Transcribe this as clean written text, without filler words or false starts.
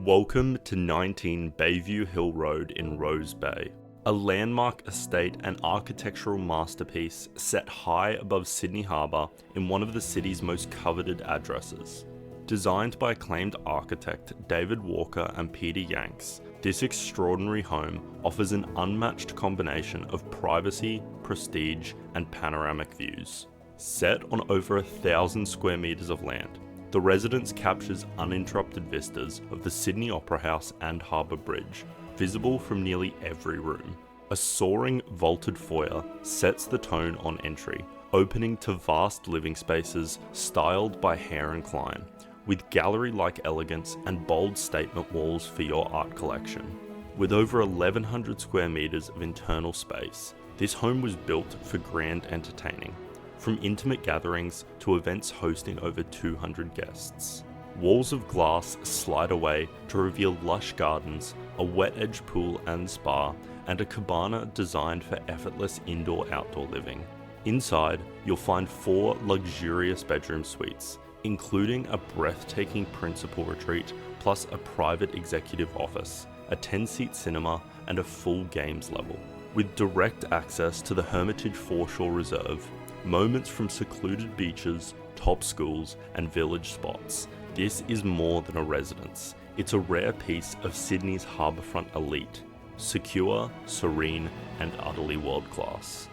Welcome to 19 Bayview Hill Road in Rose Bay, a landmark estate and architectural masterpiece set high above Sydney Harbour in one of the city's most coveted addresses. Designed by acclaimed architect David Walker and Peter Janks, this extraordinary home offers an unmatched combination of privacy, prestige, and panoramic views. Set on over 1,000 square metres of land, the residence captures uninterrupted vistas of the Sydney Opera House and Harbour Bridge, visible from nearly every room. A soaring vaulted foyer sets the tone on entry, opening to vast living spaces styled by Hare Klein, with gallery-like elegance and bold statement walls for your art collection. With over 1,100 square metres of internal space, this home was built for grand entertaining, from intimate gatherings to events hosting over 200 guests. Walls of glass slide away to reveal lush gardens, a wet-edge pool and spa, and a cabana designed for effortless indoor-outdoor living. Inside, you'll find 4 luxurious bedroom suites, including a breathtaking principal retreat, plus a private executive office, a 10-seat cinema, and a full games level. With direct access to the Hermitage Foreshore Reserve, moments from secluded beaches, top schools, and village spots, this is more than a residence. It's a rare piece of Sydney's harbourfront elite, secure, serene, and utterly world-class.